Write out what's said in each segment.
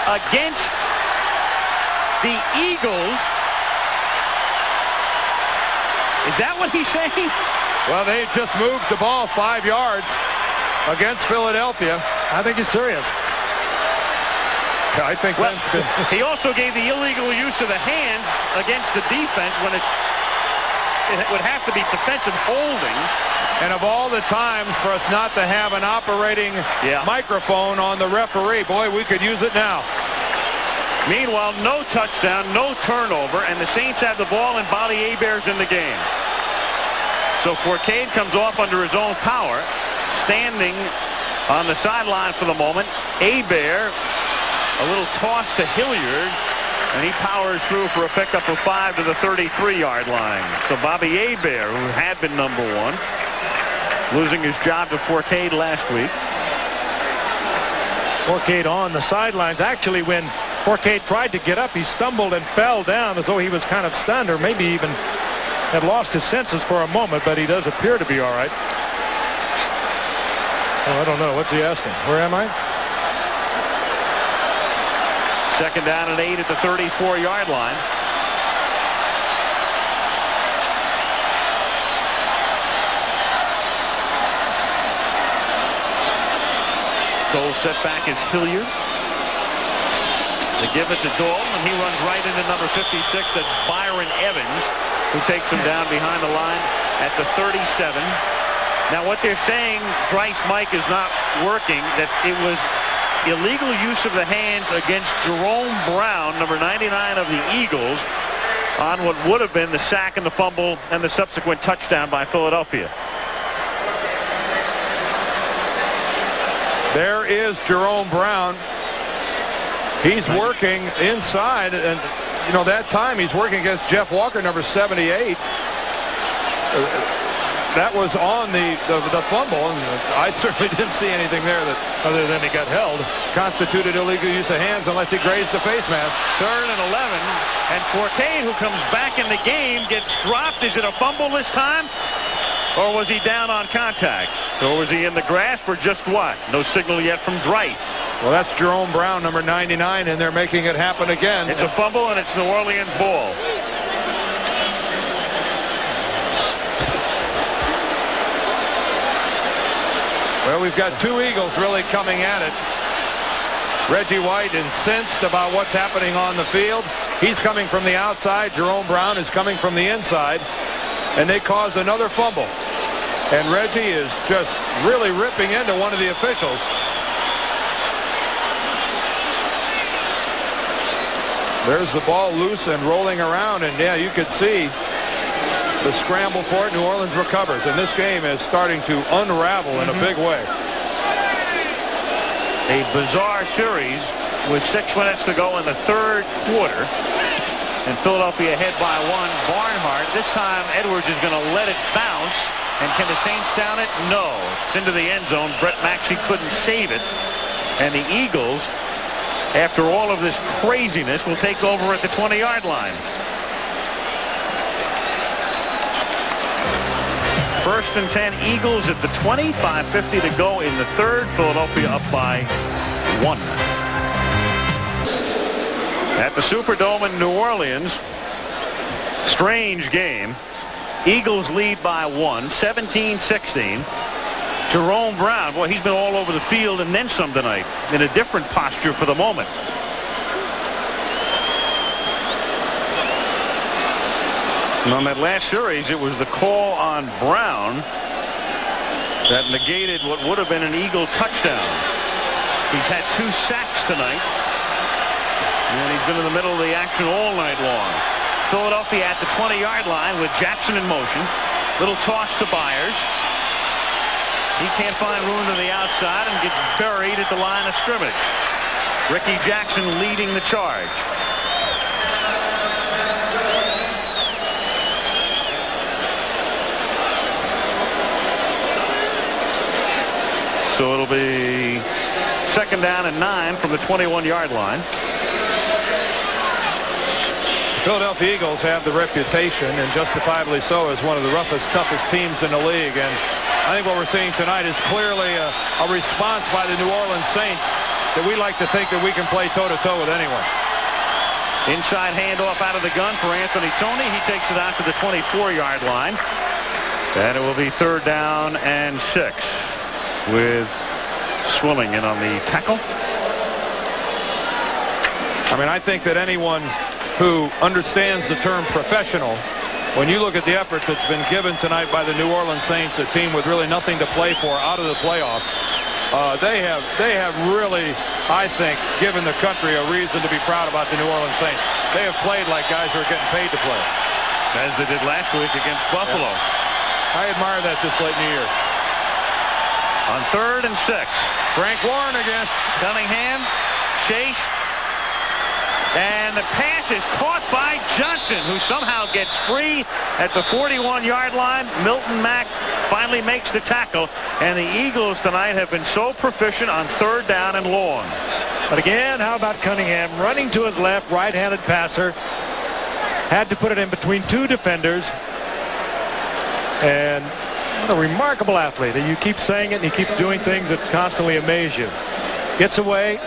against the Eagles. Is that what he's saying? Well, they just moved the ball 5 yards against Philadelphia. I think he's serious. I think well, Ben's been... He also gave the illegal use of the hands against the defense when it would have to be defensive holding. And of all the times for us not to have an operating microphone on the referee, boy, we could use it now. Meanwhile, no touchdown, no turnover, and the Saints have the ball and Bobby Hebert's in the game. So Fourcade comes off under his own power, standing on the sideline for the moment. Hebert, a little toss to Hilliard, and he powers through for a pickup of 5 to the 33-yard line. So Bobby Hebert, who had been number 1, losing his job to Fourcade last week. Fourcade on the sidelines. Actually, when Fourcade tried to get up, he stumbled and fell down as though he was kind of stunned or maybe even had lost his senses for a moment, but he does appear to be all right. Oh, I don't know. What's he asking? Where am I? Second down and 8 at the 34-yard line. Sole setback is Hilliard. They give it to Dalton, and he runs right into number 56. That's Byron Evans, who takes him down behind the line at the 37. Now, what they're saying, Bryce Mike is not working, that it was illegal use of the hands against Jerome Brown, number 99 of the Eagles, on what would have been the sack and the fumble and the subsequent touchdown by Philadelphia. There is Jerome Brown. He's working inside, and you know that time he's working against Jeff Walker, number 78. That was on the fumble, and I certainly didn't see anything there that, other than he got held, constituted illegal use of hands unless he grazed the face mask. 3rd and 11, and Fourcade, who comes back in the game, gets dropped. Is it a fumble this time? Or was he down on contact? Or was he in the grasp, or just what? No signal yet from Dreith. Well, that's Jerome Brown, number 99, and they're making it happen again. It's a fumble, and it's New Orleans ball. Well, we've got 2 Eagles really coming at it. Reggie White incensed about what's happening on the field. He's coming from the outside. Jerome Brown is coming from the inside. And they cause another fumble. And Reggie is just really ripping into one of the officials. There's the ball loose and rolling around, and yeah, you could see the scramble for it. New Orleans recovers, and this game is starting to unravel in a big way. A bizarre series with 6 minutes to go in the 3rd quarter. And Philadelphia ahead by 1. Barnhart, this time Edwards is going to let it bounce. And can the Saints down it? No. It's into the end zone. Brett Maxey couldn't save it. And the Eagles, after all of this craziness, will take over at the 20-yard line. 1st and 10, Eagles at the 20. 5:50 to go in the 3rd. Philadelphia up by 1. At the Superdome in New Orleans, strange game. Eagles lead by 1, 17-16. Jerome Brown, boy, he's been all over the field and then some tonight, in a different posture for the moment. And on that last series, it was the call on Brown that negated what would have been an Eagle touchdown. He's had 2 sacks tonight. And he's been in the middle of the action all night long. Philadelphia at the 20-yard line with Jackson in motion. Little toss to Byers. He can't find room to the outside and gets buried at the line of scrimmage. Ricky Jackson leading the charge. So it'll be 2nd down and 9 from the 21-yard line. Philadelphia Eagles have the reputation, and justifiably so, as one of the roughest, toughest teams in the league. And I think what we're seeing tonight is clearly a response by the New Orleans Saints that we like to think that we can play toe-to-toe with anyone. Inside handoff out of the gun for Anthony Tony. He takes it out to the 24-yard line. And it will be 3rd down and 6 with Swilling in on the tackle. I mean, I think that anyone who understands the term professional, when you look at the effort that's been given tonight by the New Orleans Saints, a team with really nothing to play for out of the playoffs, they have really, I think, given the country a reason to be proud about the New Orleans Saints. They have played like guys who are getting paid to play. As they did last week against Buffalo. Yeah. I admire that this late in the year. On 3rd and 6. Frank Warren again. Cunningham chased. And the pass is caught by Johnson, who somehow gets free at the 41-yard line. Milton Mack finally makes the tackle. And the Eagles tonight have been so proficient on 3rd down and long. But again, how about Cunningham running to his left, right-handed passer. Had to put it in between 2 defenders. And what a remarkable athlete. You keep saying it, and he keeps doing things that constantly amaze you. Gets away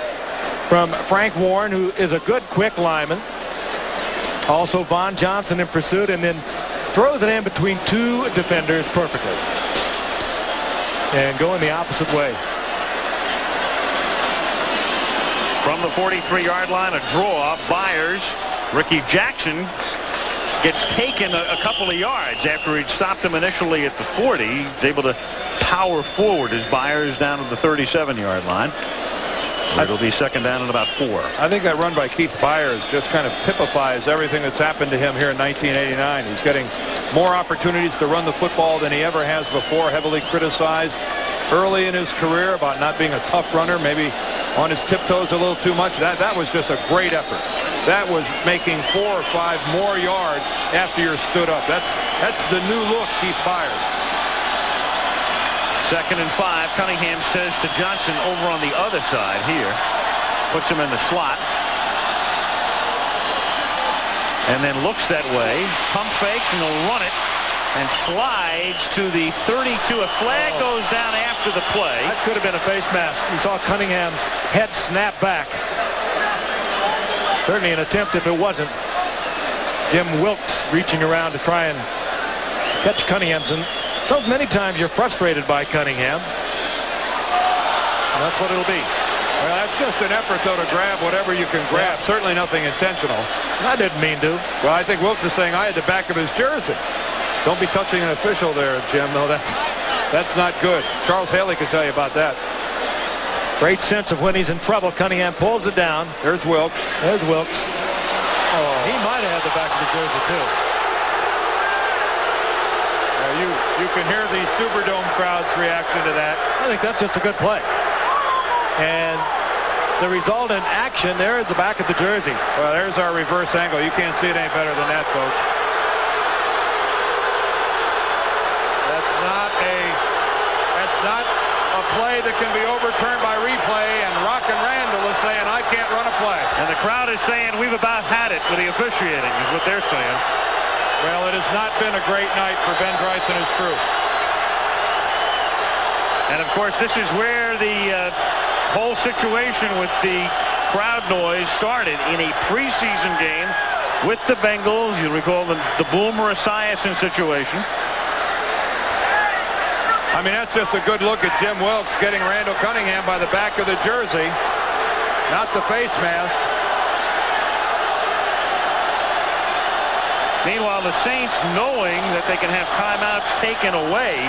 from Frank Warren, who is a good quick lineman. Also Von Johnson in pursuit, and then throws it in between 2 defenders perfectly. And going the opposite way. From the 43-yard line, a draw. Byers, Ricky Jackson gets taken a couple of yards after he'd stopped him initially at the 40. He's able to power forward as Byers down to the 37-yard line. It'll be 2nd down and about 4. I think that run by Keith Byers just kind of typifies everything that's happened to him here in 1989. He's getting more opportunities to run the football than he ever has before. Heavily criticized early in his career about not being a tough runner, maybe on his tiptoes a little too much. That was just a great effort. That was making 4 or 5 more yards after you're stood up. That's the new look, Keith Byers. 2nd and 5. Cunningham says to Johnson over on the other side here. Puts him in the slot. And then looks that way. Pump fakes and they'll run it. And slides to the 32. A flag goes down after the play. That could have been a face mask. You saw Cunningham's head snap back. Certainly an attempt if it wasn't. Jim Wilkes reaching around to try and catch Cunningham. So many times you're frustrated by Cunningham. And that's what it'll be. Well, that's just an effort, though, to grab whatever you can grab. Yeah. Certainly nothing intentional. I didn't mean to. Well, I think Wilkes is saying I had the back of his jersey. Don't be touching an official there, Jim. No, that's not good. Charles Haley can tell you about that. Great sense of when he's in trouble. Cunningham pulls it down. There's Wilkes. There's Wilkes. Oh, he might have had the back of the jersey, too. You can hear the Superdome crowd's reaction to that. I think that's just a good play. And the resultant action there is the back of the jersey. Well, there's our reverse angle. You can't see it any better than that, folks. That's not a play that can be overturned by replay, and Rockin' Randall is saying, I can't run a play. And the crowd is saying, we've about had it with the officiating, is what they're saying. Well, it has not been a great night for Ben Dryce and his crew. And, of course, this is where the whole situation with the crowd noise started in a preseason game with the Bengals. You'll recall the Boomer Esiason situation. I mean, that's just a good look at Jim Wilkes getting Randall Cunningham by the back of the jersey, not the face mask. Meanwhile, the Saints, knowing that they can have timeouts taken away.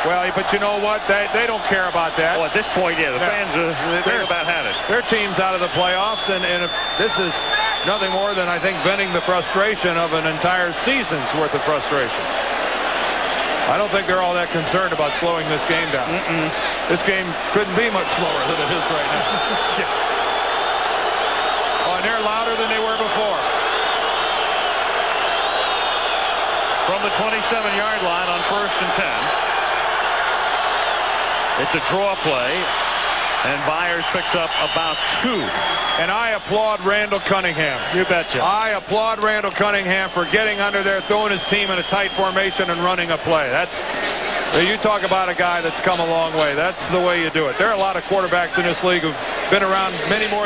Well, but you know what? They don't care about that. Well, at this point, yeah, the fans they're about had it. Their team's out of the playoffs, and this is nothing more than, I think, venting the frustration of an entire season's worth of frustration. I don't think they're all that concerned about slowing this game down. This game couldn't be much slower than it is right now. Oh, and they're louder than they were before. From the 27-yard line on 1st and 10. It's a draw play, and Byers picks up about 2. And I applaud Randall Cunningham. You betcha. I applaud Randall Cunningham for getting under there, throwing his team in a tight formation and running a play. You talk about a guy that's come a long way. That's the way you do it. There are a lot of quarterbacks in this league who've been around many more